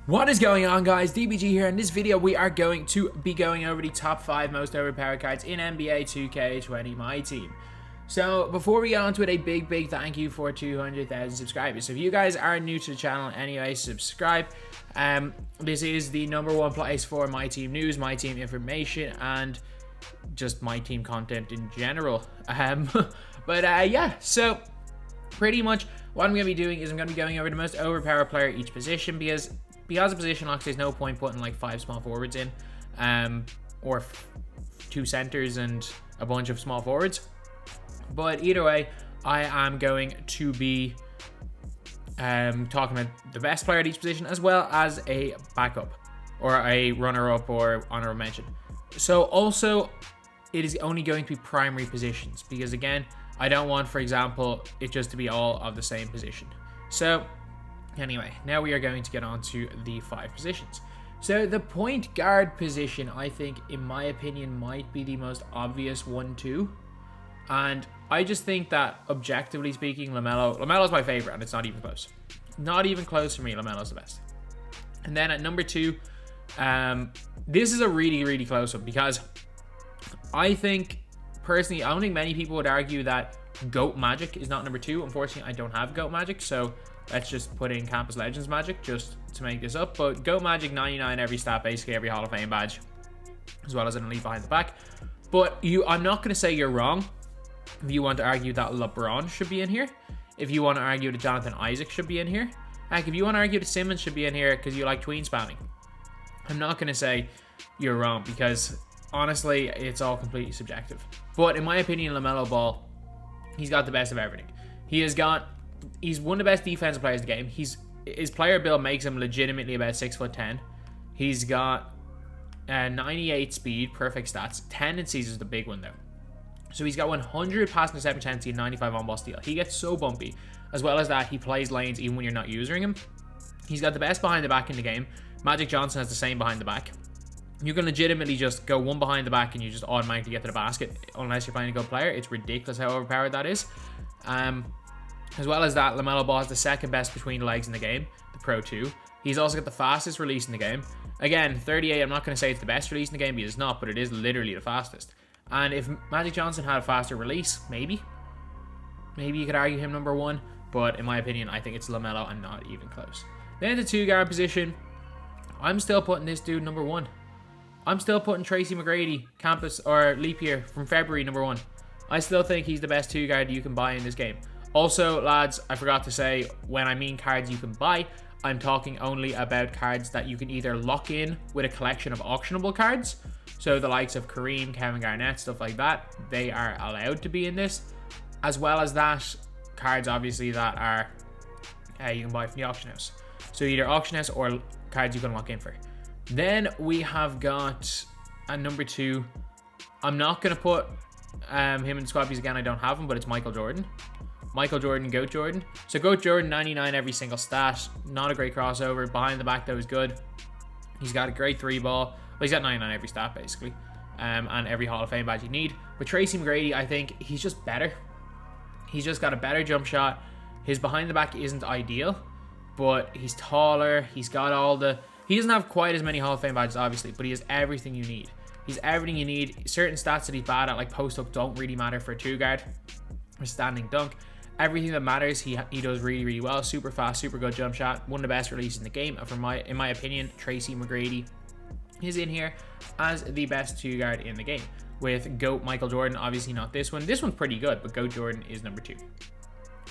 What is going on, guys? DBG here. In this video we are going to be going over the top 5 most overpowered cards in NBA 2K20 MyTEAM. So before we get on to it, a big thank you for 200,000 subscribers. So if you guys are new to the channel anyway, subscribe. This is the #1 place for MyTEAM news, MyTEAM information, and just MyTEAM content in general. Yeah, so pretty much what I'm going to be doing is I'm going to be going over the most overpowered player at each position, because of position locks, there's no point putting like 5 small forwards in, or 2 centers and a bunch of small forwards. But either way, I am going to be talking about the best player at each position, as well as a backup or a runner-up or honorable mention. So also, it is only going to be primary positions, because again, I don't want, for example, it just to be all of the same position. So anyway, now we are going to get on to the 5 positions. So the point guard position, I think, in my opinion, might be the most obvious one too. And I just think that, objectively speaking, LaMelo's my favorite, and it's not even close. Not even close for me. LaMelo's the best. And then at number 2, this is a really close one, because I think, personally, I don't think many people would argue that GOAT Magic is not number 2. Unfortunately, I don't have GOAT Magic, so let's just put in Campus Legends Magic just to make this up. But GOAT Magic, 99 every stat, basically every Hall of Fame badge, as well as an elite behind the back. But I'm not going to say you're wrong if you want to argue that LeBron should be in here. If you want to argue that Jonathan Isaac should be in here. Heck, if you want to argue that Simmons should be in here because you like tween spamming. I'm not going to say you're wrong, because honestly, it's all completely subjective. But in my opinion, LaMelo Ball, he's got the best of everything. He's one of the best defensive players in the game. His player build makes him legitimately about 6'10". He's got 98 speed, perfect stats. Tendencies is the big one though. So he's got 100 pass interception tendency and 95 on-ball steal. He gets so bumpy. As well as that, he plays lanes even when you're not using him. He's got the best behind the back in the game. Magic Johnson has the same behind the back. You can legitimately just go one behind the back and you just automatically get to the basket, unless you're playing a good player. It's ridiculous how overpowered that is. As well as that, LaMelo Ball has the second best between the legs in the game, the Pro 2. He's also got the fastest release in the game. Again, 38, I'm not going to say it's the best release in the game, because it's not, but it is literally the fastest. And if Magic Johnson had a faster release, maybe you could argue him number 1, but in my opinion, I think it's LaMelo and not even close. Then the 2 guard position, I'm still putting this dude number 1. I'm still putting Tracy McGrady, campus or leap year from February, number 1. I still think he's the best 2 guard you can buy in this game. Also, lads, I forgot to say, when I mean cards you can buy, I'm talking only about cards that you can either lock in with a collection of auctionable cards. So the likes of Kareem, Kevin Garnett, stuff like that, they are allowed to be in this. As well as that, cards obviously that are you can buy from the auction house. So either auction house or cards you can lock in for. Then we have got at number 2, I'm not going to put him in the squad because again I don't have him, but it's Michael Jordan. Michael Jordan, GOAT Jordan. So GOAT Jordan, 99 every single stat. Not a great crossover. Behind the back though is good. He's got a great 3 ball. Well, he's got 99 every stat basically. And every Hall of Fame badge you need. But Tracy McGrady, I think he's just better. He's just got a better jump shot. His behind the back isn't ideal, but he's taller. He's got all the... He doesn't have quite as many Hall of Fame badges, obviously, but he has everything you need. He's everything you need. Certain stats that he's bad at, like post-up, don't really matter for a 2 guard or standing dunk. Everything that matters, he does really well. Super fast, super good jump shot. One of the best releases in the game. And in my opinion, Tracy McGrady is in here as the best 2 guard in the game. With GOAT Michael Jordan, obviously not this one. This one's pretty good, but GOAT Jordan is number 2.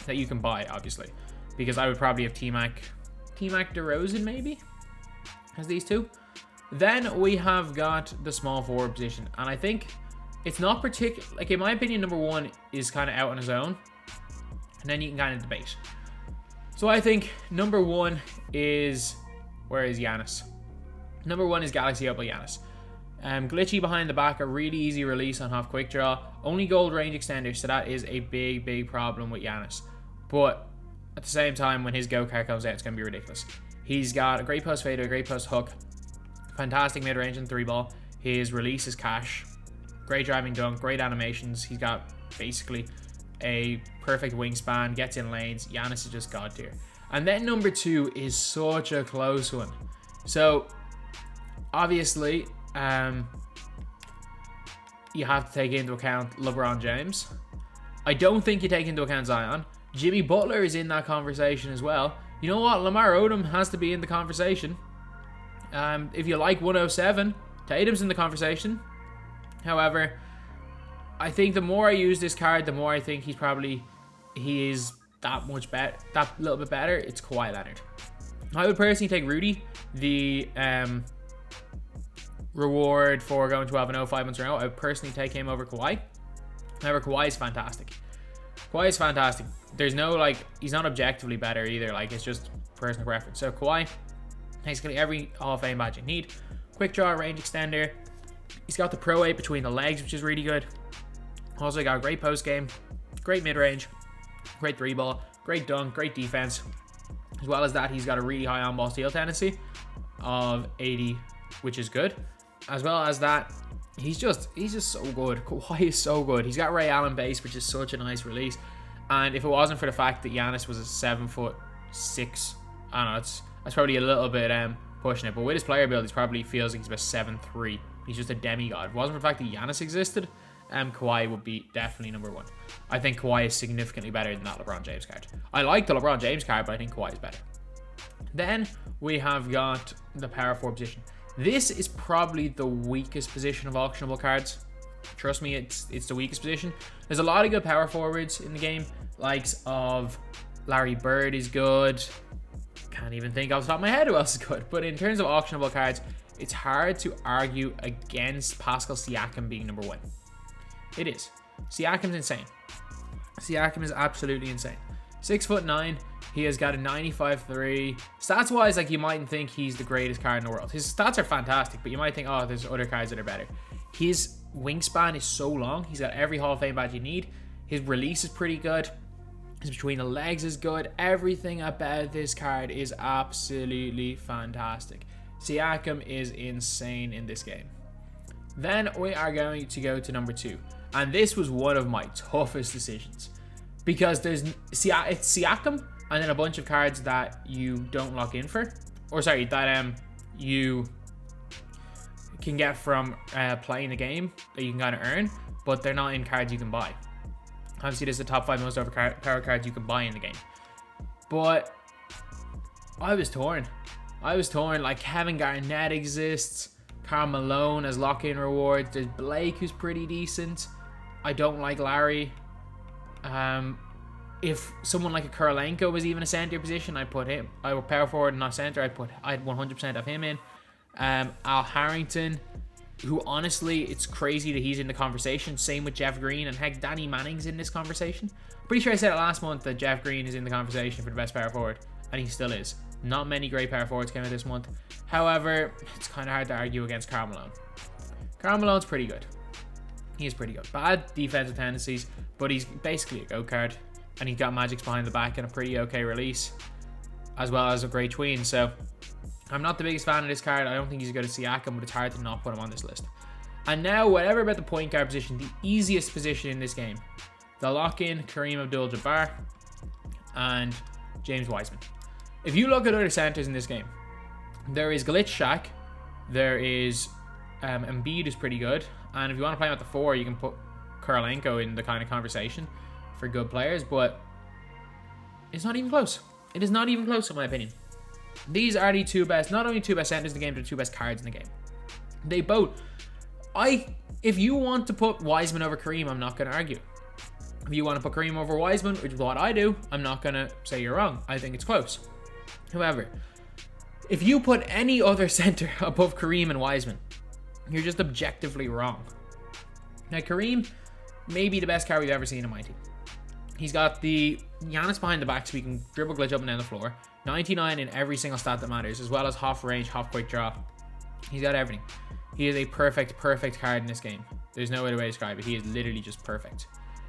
That you can buy, obviously. Because I would probably have T-Mac DeRozan, maybe? As these 2. Then we have got the small forward position. And I think it's not particular... Like, in my opinion, number 1 is kind of out on his own. And then you can kind of debate. So I think number 1 is... Where is Giannis? Number 1 is Galaxy Opal Giannis. Glitchy behind the back, a really easy release on half quick draw. Only gold range extender, so that is a big problem with Giannis. But at the same time, when his go card comes out, it's going to be ridiculous. He's got a great post fader, a great post hook, fantastic mid range and 3 ball. His release is cash. Great driving dunk, great animations. He's got basically a perfect wingspan, gets in lanes. Giannis is just god tier. And then number 2 is such a close one. So, obviously, you have to take into account LeBron James. I don't think you take into account Zion. Jimmy Butler is in that conversation as well. You know what? Lamar Odom has to be in the conversation. If you like 107, Tatum's in the conversation. However, I think the more I use this card, the more I think he is that much better, that little bit better. It's Kawhi Leonard. I would personally take Rudy, the reward for going 12-0 5 months in a row. I would personally take him over Kawhi. However, Kawhi is fantastic. Kawhi is fantastic. There's no, like, he's not objectively better either. Like, it's just personal preference. So Kawhi, basically every Hall of Fame badge you need. Quick draw, range extender. He's got the Pro 8 between the legs, which is really good. Also got a great post game, great mid range, great 3-ball, great dunk, great defense. As well as that, he's got a really high on-ball steal tendency of 80, which is good. As well as that, he's just so good. Kawhi is so good. He's got Ray Allen base, which is such a nice release. And if it wasn't for the fact that Giannis was a 7'6", I don't know, that's probably a little bit pushing it. But with his player build, he probably feels like he's about 7'3". He's just a demigod. If it wasn't for the fact that Giannis existed, Kawhi would be definitely number one. I think Kawhi is significantly better than that LeBron James card. I like the LeBron James card, but I think Kawhi is better. Then we have got the power forward position. This is probably the weakest position of auctionable cards. Trust me, it's the weakest position. There's a lot of good power forwards in the game. Likes of Larry Bird is good. Can't even think off the top of my head who else is good. But in terms of auctionable cards, it's hard to argue against Pascal Siakam being number one. It is. Siakam's insane. Siakam is absolutely insane. 6'9". He has got a 95.3. Stats wise, like, you mightn't think he's the greatest card in the world. His stats are fantastic, but you might think, oh, there's other cards that are better. His wingspan is so long. He's got every Hall of Fame badge you need. His release is pretty good. His between the legs is good. Everything about this card is absolutely fantastic. Siakam is insane in this game. Then we are going to go to number 2. And this was one of my toughest decisions. Because it's Siakam and then a bunch of cards that you don't lock in for. Or sorry, that you can get from playing the game that you can kind of earn. But they're not in cards you can buy. Obviously, this is the top 5 most overpowered cards you can buy in the game. But I was torn. Like, Kevin Garnett exists. Karl Malone as lock-in rewards. There's Blake, who's pretty decent. I don't like Larry. If someone like a Kurolenko was even a center position, I'd put him. I would power forward and not center. I'd 100% have him in. Al Harrington, who honestly, it's crazy that he's in the conversation. Same with Jeff Green, and heck, Danny Manning's in this conversation. Pretty sure I said it last month that Jeff Green is in the conversation for the best power forward, and he still is. Not many great power forwards came out this month. However, it's kind of hard to argue against Karl Malone. Karl Malone's pretty good. He is pretty good. Bad defensive tendencies, but he's basically a go card, and he's got magics behind the back and a pretty okay release, as well as a great tween. So I'm not the biggest fan of this card. I don't think he's as good as Siakam, but it's hard to not put him on this list. And now, whatever about the point guard position, the easiest position in this game, the lock-in, Kareem Abdul-Jabbar and James Wiseman. If you look at other centers in this game, there is Glitch Shaq, there is Embiid is pretty good, and if you want to play him at the 4, you can put Kurolenko in the kind of conversation for good players, but it's not even close. It is not even close in my opinion. These are the two best, not only two best centers in the game, but the two best cards in the game. They both, if you want to put Wiseman over Kareem, I'm not going to argue. If you want to put Kareem over Wiseman, which is what I do, I'm not going to say you're wrong. I think it's close. However, if you put any other center above Kareem and Wiseman, you're just objectively wrong. Now, Kareem may be the best card we've ever seen in my team. He's got the Giannis behind the back, so he can dribble, glitch up and down the floor. 99 in every single stat that matters, as well as half range, half quick draw. He's got everything. He is a perfect card in this game. There's no other way to describe it. He is literally just perfect.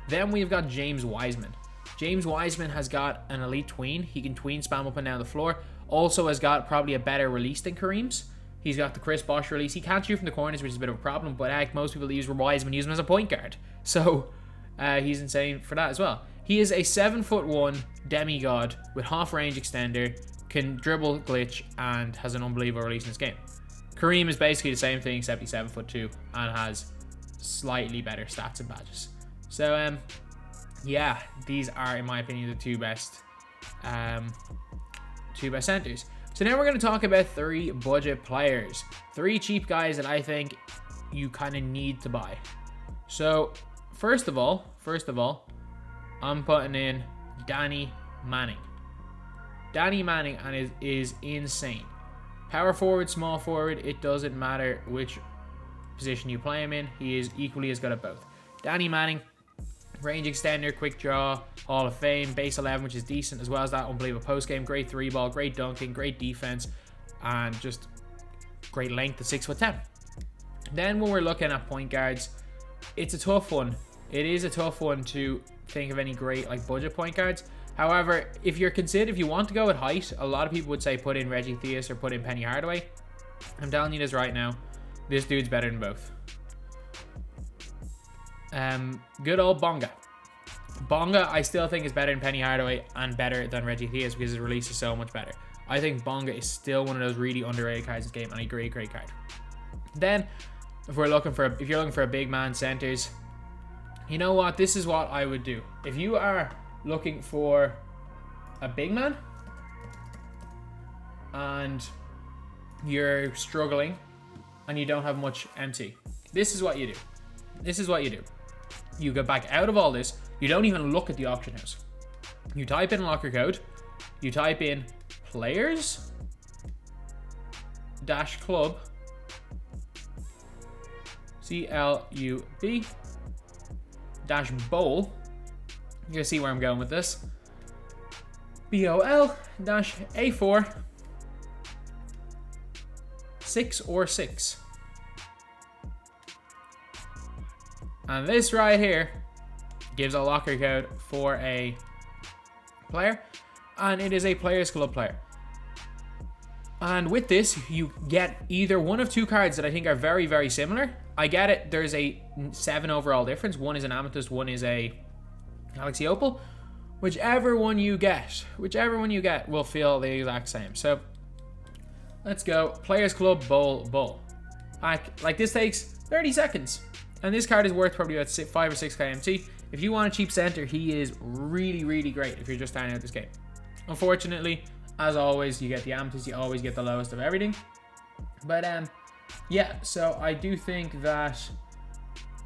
Then we've got James Wiseman. James Wiseman has got an elite tween. He can tween spam up and down the floor. Also has got probably a better release than Kareem's. He's got the Chris Bosh release. He can't shoot from the corners, which is a bit of a problem, but heck, most people use Wiseman, use him as a point guard. So he's insane for that as well. He is a 7'1" demigod with half range extender, can dribble, glitch, and has an unbelievable release in this game. Kareem is basically the same thing, except he's 7'2" and has slightly better stats and badges. So yeah, these are, in my opinion, the two best centers. So now we're going to talk about 3 budget players, 3 cheap guys that I think you kind of need to buy. So first of all, I'm putting in Danny Manning. Danny Manning is insane. Power forward, small forward, it doesn't matter which position you play him in. He is equally as good at both. Danny Manning, range extender, quick draw, Hall of Fame, base 11, which is decent, as well as that unbelievable post game, great 3-ball, great dunking, great defense, and just great length at 6'10". Then when we're looking at point guards, it's a tough one. It is a tough one to think of any great like budget point guards. However, if you want to go with height, a lot of people would say put in Reggie Theus or put in Penny Hardaway. I'm telling you this right now, this dude's better than both. Good old Bonga. Bonga, I still think is better than Penny Hardaway and better than Reggie Theus because his release is so much better. I think Bonga is still one of those really underrated cards in the game and a great card. Then, if you're looking for a big man centers, you know what? This is what I would do. If you are looking for a big man and you're struggling and you don't have much MT, this is what you do. You go back out of all this. You don't even look at the auction house. You type in locker code. You type in players -club CLUB -bowl. You're gonna see where I'm going with this. BOL-A4 6 or 6. And this right here gives a locker code for a player, and it is a Players Club player. And with this, you get either one of 2 cards that I think are very, very similar. I get it, there's a 7 overall difference. One is an Amethyst, one is a Galaxy Opal. Whichever one you get will feel the exact same. So let's go. Players Club Bowl. Like this takes 30 seconds. And this card is worth probably about 5 or 6 KMT. If you want a cheap center, he is really, really great if you're just starting out this game. Unfortunately, as always, you get the Amethyst, you always get the lowest of everything. But yeah, so I do think that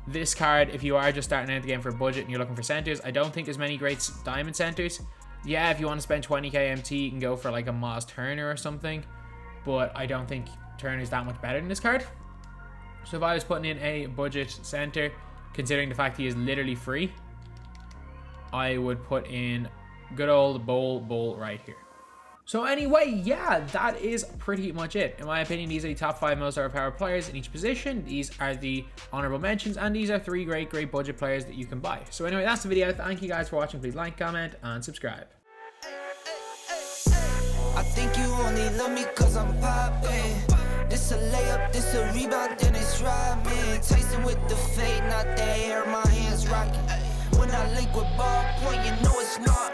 this card, if you are just starting out the game for a budget and you're looking for centers, I don't think there's many great diamond centers. Yeah, if you want to spend 20 KMT, you can go for like a Miles Turner or something. But I don't think Turner's that much better than this card. So if I was putting in a budget center, considering the fact he is literally free, I would put in good old Bowl right here. So anyway, yeah, that is pretty much it. In my opinion, these are the top 5 most overpowered players in each position. These are the honorable mentions, and these are 3 great budget players that you can buy. So anyway, that's the video. Thank you guys for watching. Please like, comment, and subscribe. I think you only love me cause I'm popping. This a layup, this a rebound, then it's robbing. Tyson with the fade, not the hair, my hands rocking. When I link with ball point, you know it's not